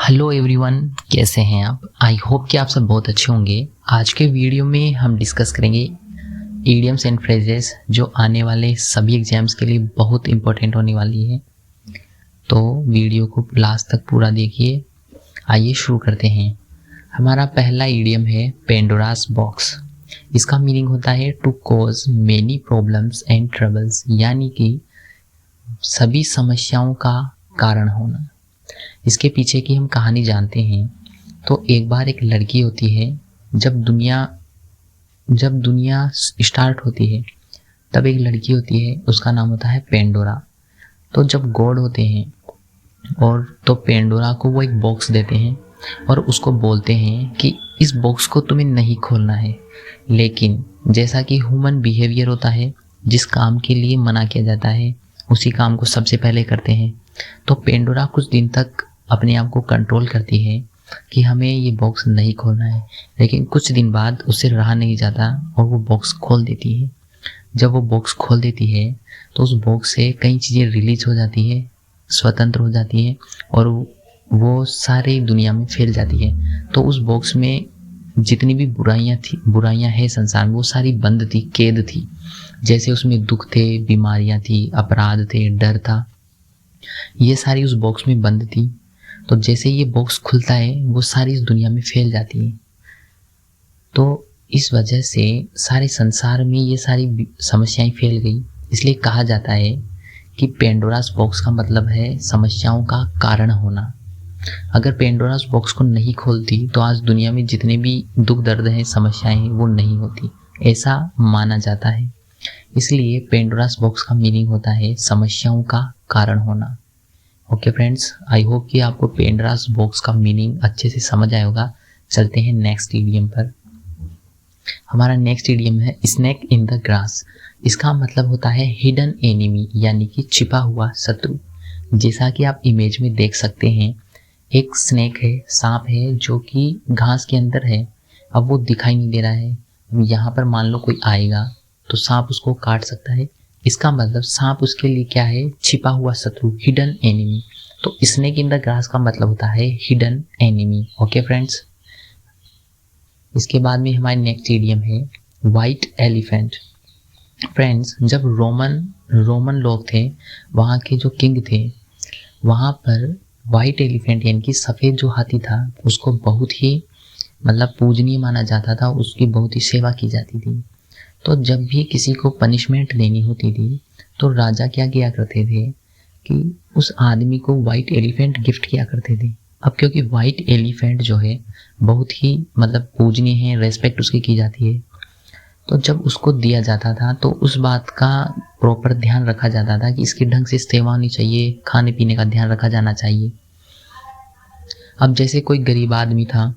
Hello everyone, कैसे हैं आप। आई होप कि आप सब बहुत अच्छे होंगे। आज के वीडियो में हम डिस्कस करेंगे इडियम्स एंड फ्रेजेस जो आने वाले सभी एग्जाम्स के लिए बहुत इंपॉर्टेंट होने वाली है। तो वीडियो को लास्ट तक पूरा देखिए। आइए शुरू करते हैं। हमारा पहला इडियम है पेंडोरास बॉक्स। इसका मीनिंग होता है to cause many problems and troubles, यानी कि सभी समस्याओं का कारण होना। इसके पीछे की हम कहानी जानते हैं। तो एक बार एक लड़की होती है। जब दुनिया स्टार्ट होती है तब एक लड़की होती है, उसका नाम होता है पेंडोरा। तो जब गॉड होते हैं और तो पेंडोरा को वो एक बॉक्स देते हैं और उसको बोलते हैं कि इस बॉक्स को तुम्हें नहीं खोलना है। लेकिन जैसा कि ह्यूमन बिहेवियर होता है, जिस काम के लिए मना किया जाता है उसी काम को सबसे पहले करते हैं। तो पेंडोरा कुछ दिन तक अपने आप को कंट्रोल करती है कि हमें ये बॉक्स नहीं खोलना है, लेकिन कुछ दिन बाद उससे रहा नहीं जाता और वो बॉक्स खोल देती है। जब वो बॉक्स खोल देती है तो उस बॉक्स से कई चीज़ें रिलीज हो जाती है, स्वतंत्र हो जाती है और वो सारी दुनिया में फैल जाती है। तो उस बॉक्स में जितनी भी बुराइयां हैं संसार में, वो सारी बंद थी, कैद थी। जैसे उसमें दुख थे, बीमारियां थी, अपराध थे, डर था, ये सारी उस बॉक्स में बंद थी। तो जैसे ये बॉक्स खुलता है वो सारी इस दुनिया में फैल जाती है। तो इस वजह से सारे संसार में ये सारी समस्याएं फैल गई। इसलिए कहा जाता है कि पेंडोरास बॉक्स का मतलब है समस्याओं का कारण होना। अगर पेंडोरास बॉक्स को नहीं खोलती तो आज दुनिया में जितने भी दुख दर्द हैं, समस्याएं हैं, वो नहीं होती, ऐसा माना जाता है। इसलिए पेंडोरास बॉक्स का मीनिंग होता है समस्याओं का कारण होना। ओके फ्रेंड्स, आई होप कि आपको पेंडोरास बॉक्स का मीनिंग अच्छे से समझ आया होगा। चलते हैं नेक्स्ट इडियम पर। हमारा नेक्स्ट इडियम है स्नेक इन द ग्रास। इसका मतलब होता है हिडन एनिमी, यानी कि छिपा हुआ शत्रु। जैसा कि आप इमेज में देख सकते हैं, एक स्नेक है, सांप है, जो कि घास के अंदर है। अब वो दिखाई नहीं दे रहा है। यहाँ पर मान लो कोई आएगा तो सांप उसको काट सकता है। इसका मतलब सांप उसके लिए क्या है? छिपा हुआ शत्रु, हिडन एनिमी। तो स्नेक इन द ग्रास का मतलब होता है हिडन एनिमी। ओके फ्रेंड्स, इसके बाद में हमारे नेक्स्ट इडियम है व्हाइट एलिफेंट। फ्रेंड्स, जब रोमन लोग थे, वहाँ के जो किंग थे, वहाँ पर व्हाइट एलिफेंट यानी कि सफ़ेद जो हाथी था, उसको बहुत ही पूजनीय माना जाता था, उसकी बहुत ही सेवा की जाती थी। तो जब भी किसी को पनिशमेंट देनी होती थी तो राजा क्या किया करते थे कि उस आदमी को व्हाइट एलिफेंट गिफ्ट किया करते थे। अब क्योंकि व्हाइट एलिफेंट जो है बहुत ही पूजनीय है, रेस्पेक्ट उसकी की जाती है, तो जब उसको दिया जाता था तो उस बात का प्रॉपर ध्यान रखा जाता था कि इसकी ढंग से सेवा होनी चाहिए, खाने पीने का ध्यान रखा जाना चाहिए। अब जैसे कोई गरीब आदमी था,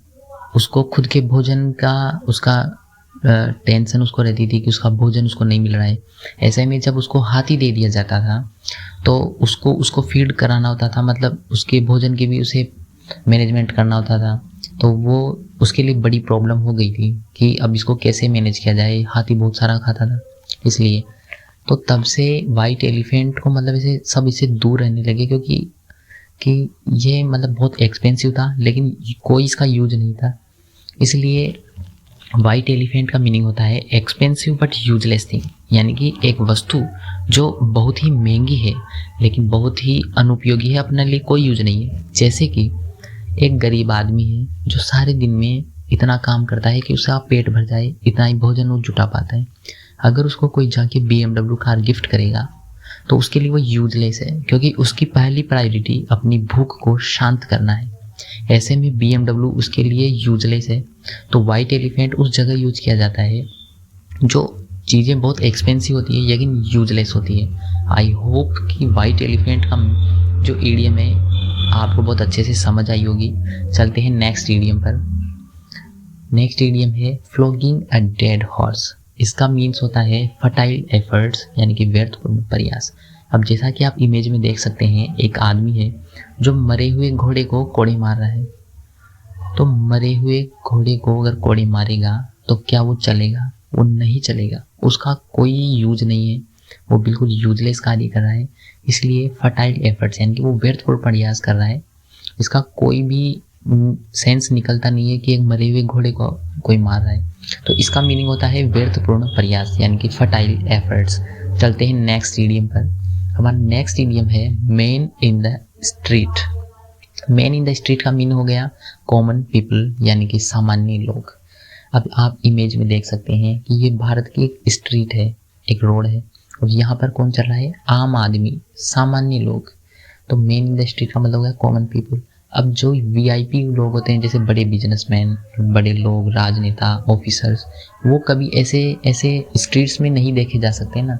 उसको खुद के भोजन का उसका टेंशन उसको रहती थी कि उसका भोजन उसको नहीं मिल रहा है। ऐसे में जब उसको हाथी दे दिया जाता था तो उसको फीड कराना होता था, उसके भोजन की भी उसे मैनेजमेंट करना होता था। तो वो उसके लिए बड़ी प्रॉब्लम हो गई थी कि अब इसको कैसे मैनेज किया जाए, हाथी बहुत सारा खाता था। इसलिए तो तब से वाइट एलिफेंट को इसे सब इससे दूर रहने लगे, क्योंकि कि ये बहुत एक्सपेंसिव था, लेकिन कोई इसका यूज नहीं था। इसलिए वाइट एलिफेंट का मीनिंग होता है एक्सपेंसिव बट यूजलेस थिंग, यानी कि एक वस्तु जो बहुत ही महंगी है लेकिन बहुत ही अनुपयोगी है, अपने लिए कोई यूज नहीं है। जैसे कि एक गरीब आदमी है जो सारे दिन में इतना काम करता है कि उसका पेट भर जाए, इतना ही भोजन वो जुटा पाता है। अगर उसको कोई जाके BMW कार गिफ्ट करेगा तो उसके लिए वो यूजलेस है, क्योंकि उसकी पहली प्रायोरिटी अपनी भूख को शांत करना है। ऐसे में BMW उसके लिए यूजलेस है। तो वाइट एलिफेंट उस जगह यूज किया जाता है जो चीज़ें बहुत एक्सपेंसिव होती है लेकिन यूजलेस होती है। आई होप कि वाइट एलिफेंट का जो ईडियम है आपको बहुत अच्छे से समझ आई होगी। चलते हैं नेक्स्ट ईडियम पर। नेक्स्ट ईडियम है फ्लॉगिंग अ डेड हॉर्स। इसका मीन्स होता है फर्टाइल एफर्ट्स, यानी कि व्यर्थपूर्ण प्रयास। अब जैसा कि आप इमेज में देख सकते हैं, एक आदमी है जो मरे हुए घोड़े को कोड़े मार रहा है। तो मरे हुए घोड़े को अगर कोड़े मारेगा तो क्या वो चलेगा? वो नहीं चलेगा, उसका कोई यूज नहीं है, वो बिल्कुल यूजलेस कार्य कर रहा है। इसलिए फर्टाइल एफर्ट्स यानी कि वो व्यर्थपूर्ण प्रयास कर रहा है। इसका कोई भी सेंस निकलता नहीं है कि एक मरे हुए घोड़े को कोई मार रहा है। तो इसका मीनिंग होता है व्यर्थपूर्ण प्रयास, यानी कि फर्टाइल एफर्ट्स। चलते हैं नेक्स्ट इडियम पर। हमारा नेक्स्ट इडियम है man in the street. Man in the street का मीनिंग हो गया कॉमन पीपल, यानी कि सामान्य लोग। अब आप इमेज में देख सकते हैं कि ये भारत की एक स्ट्रीट है, एक रोड है, और यहाँ पर कौन चल रहा है? आम आदमी, सामान्य लोग। तो मैन इन द स्ट्रीट का मतलब हो गया कॉमन पीपल। अब जो वीआईपी लोग होते हैं, जैसे बड़े बिजनेसमैन, बड़े लोग, राजनेता, ऑफिसर्स, वो कभी ऐसे ऐसे स्ट्रीट्स में नहीं देखे जा सकते ना,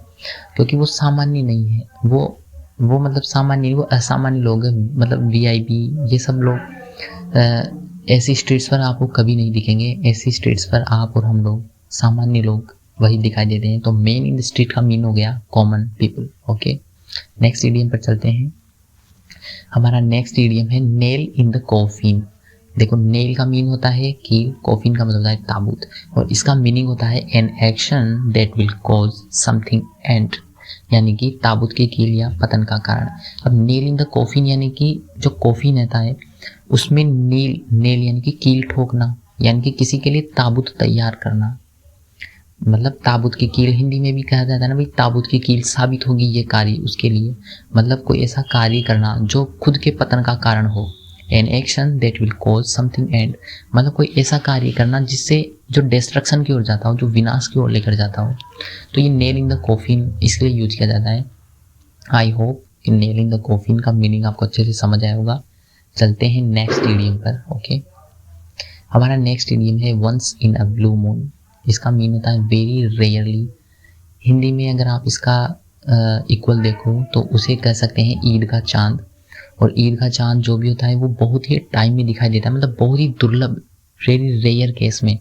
क्योंकि वो सामान्य नहीं है। वो मतलब सामान्य, वो असामान्य लोग हैं। मतलब वीआईपी ये सब लोग ऐसी स्ट्रीट्स पर आपको कभी नहीं दिखेंगे। ऐसी स्ट्रीट्स पर आप और हम लोग, सामान्य लोग, वही दिखाई देते हैं। तो मेन इन द स्ट्रीट का मीन हो गया common people. Okay, next idiom पर चलते हैं। हमारा नेक्स्ट इडियम है नेल इन द कॉफिन। देखो, नेल का मीन होता है कील, कॉफिन का मतलब होता है ताबूत, और इसका मीनिंग होता है an action that will cause something and, यानी कि ताबूत की कील या पतन का कारण। अब नेल इन द कॉफिन यानी कि जो कॉफिन रहता है उसमें नेल यानी कि कील ठोकना, यानी कि किसी के लिए ताबूत तैयार करना। मतलब ताबूत की कील हिंदी में भी कहा जाता है ना भाई, ताबूत की कील साबित होगी ये कार्य उसके लिए। मतलब कोई ऐसा कार्य करना जो खुद के पतन का कारण हो। An action that will cause something and, मतलब कोई ऐसा कार्य करना जिससे जो डिस्ट्रक्शन की ओर जाता हो, जो विनाश की ओर लेकर जाता हो। तो ये नेल इन द कॉफिन इसलिए यूज किया जाता है। आई होप कि नेल इन द कॉफिन का मीनिंग आपको अच्छे से समझ आया होगा। चलते हैं नेक्स्ट इडियम पर। ओके, हमारा नेक्स्ट इडियम है once in a blue moon. इसका मीन होता है वेरी रेयरली। हिंदी में अगर आप इसका इक्वल देखो तो उसे कह सकते हैं ईद का चांद। और ईद का चांद जो भी होता है वो बहुत ही टाइम में दिखाई देता है, मतलब बहुत ही दुर्लभ, वेरी रेयर केस में।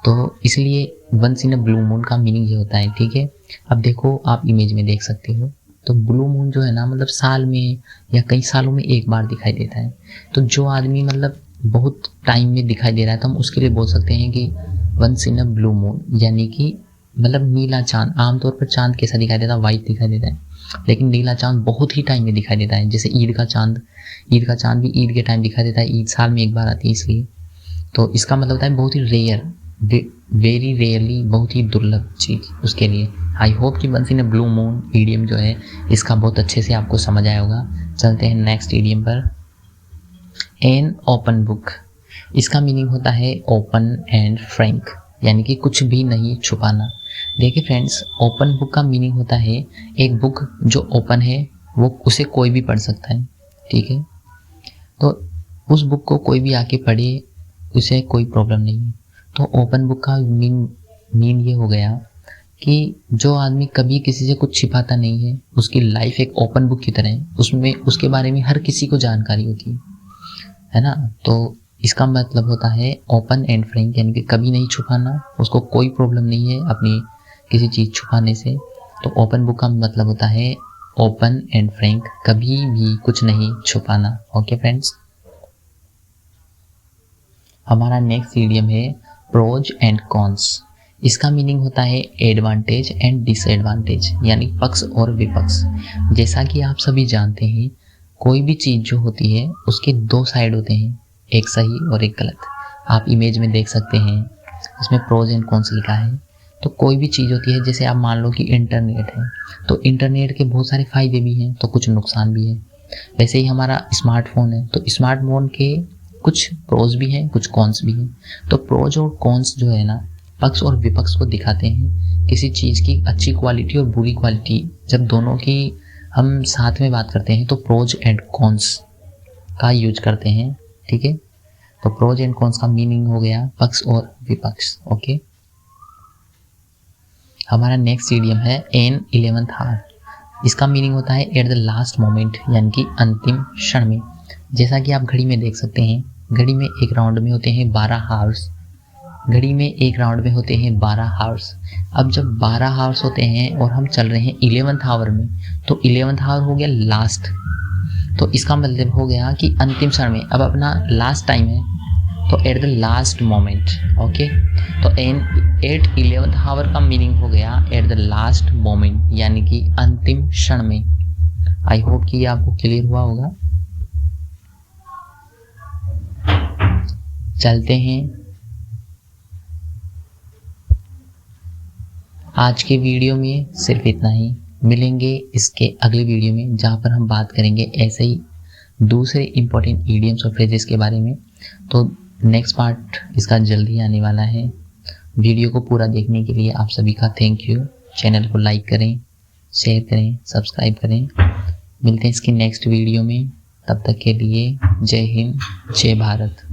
तो इसलिए once in a blue moon का मीनिंग ये होता है। ठीक है, अब देखो आप इमेज में देख सकते हो, तो ब्लू मून जो है ना, मतलब साल में या कई सालों में एक बार दिखाई देता है। तो जो आदमी मतलब बहुत टाइम में दिखाई दे रहा है तो हम उसके लिए बोल सकते हैं कि once in a blue moon, यानी कि मतलब नीला चांद। आमतौर पर चांद कैसा दिखाई देता है? वाइट दिखाई देता है, लेकिन नीला चांद बहुत ही टाइम में दिखाई देता है। जैसे ईद का चांद भी ईद के टाइम दिखाई देता है, ईद साल में एक बार आती है इसलिए। तो इसका मतलब होता है बहुत ही रेयर, वेरी रेयरली, बहुत ही दुर्लभ चीज उसके लिए। आई होप कि once in a blue moon idiom जो है इसका बहुत अच्छे से आपको समझ आया होगा। चलते हैं नेक्स्ट इडियम पर। An open book. इसका मीनिंग होता है ओपन एंड फ्रैंक, यानी कि कुछ भी नहीं छुपाना। देखिए फ्रेंड्स, ओपन बुक का मीनिंग होता है एक बुक जो ओपन है, वो उसे कोई भी पढ़ सकता है। ठीक है, तो उस बुक को कोई भी आके पढ़े, उसे कोई प्रॉब्लम नहीं है। तो ओपन बुक का मीन ये हो गया कि जो आदमी कभी किसी से कुछ छिपाता नहीं है, उसकी लाइफ एक ओपन बुक की तरह है, उसमें उसके बारे में हर किसी को जानकारी होती है ना। तो इसका मतलब होता है ओपन एंड फ्रैंक, यानी कि कभी नहीं छुपाना, उसको कोई प्रॉब्लम नहीं है अपनी किसी चीज़ छुपाने से। तो ओपन बुक का मतलब होता है ओपन एंड फ्रैंक, कभी भी कुछ नहीं छुपाना। ओके फ्रेंड्स, हमारा नेक्स्ट इडियम है प्रोज एंड कॉन्स। इसका मीनिंग होता है एडवांटेज एंड डिसएडवांटेज, यानी पक्ष और विपक्ष। जैसा कि आप सभी जानते हैं, कोई भी चीज़ जो होती है उसके दो साइड होते हैं, एक सही और एक गलत। आप इमेज में देख सकते हैं, इसमें प्रोज एंड कॉन्स लिखा है। तो कोई भी चीज़ होती है, जैसे आप मान लो कि इंटरनेट है, तो इंटरनेट के बहुत सारे फायदे भी हैं तो कुछ नुकसान भी है। वैसे ही हमारा स्मार्टफोन है, तो स्मार्टफोन के कुछ प्रोज भी हैं, कुछ कॉन्स भी हैं। तो प्रोज और कॉन्स जो है ना, पक्ष और विपक्ष को दिखाते हैं। किसी चीज़ की अच्छी क्वालिटी और बुरी क्वालिटी जब दोनों की हम साथ में बात करते हैं तो प्रोज एंड कॉन्स का यूज करते हैं। ठीक है, तो प्रोज एंड कॉन्स का मीनिंग हो गया पक्ष और विपक्ष। ओके, हमारा नेक्स्ट इडियम है एन 11th आवर। इसका मीनिंग होता है एट द लास्ट मोमेंट, यानी कि अंतिम क्षण में। जैसा कि आप घड़ी में देख सकते हैं, घड़ी में एक राउंड में होते हैं 12 हावर्स। घड़ी में एक राउंड में होते हैं 12 हावर्स। अब जब 12 हावर्स होते हैं और हम चल रहे हैं 11th आवर में, तो 11th आवर हो गया लास्ट। तो इसका मतलब हो गया कि अंतिम क्षण में, अब अपना लास्ट टाइम है, तो at the last moment. Okay, तो एट 11th आवर का मीनिंग हो गया एट द लास्ट मोमेंट, यानी कि अंतिम क्षण में। आई होप कि ये आपको क्लियर हुआ होगा। चलते हैं। आज के वीडियो में सिर्फ इतना ही। मिलेंगे इसके अगले वीडियो में, जहाँ पर हम बात करेंगे ऐसे ही दूसरे इंपॉर्टेंट इडियम्स और फ्रेजेस के बारे में। तो नेक्स्ट पार्ट इसका जल्दी आने वाला है। वीडियो को पूरा देखने के लिए आप सभी का थैंक यू। चैनल को लाइक करें, शेयर करें, सब्सक्राइब करें। मिलते हैं इसकी नेक्स्ट वीडियो में। तब तक के लिए जय हिंद, जय भारत।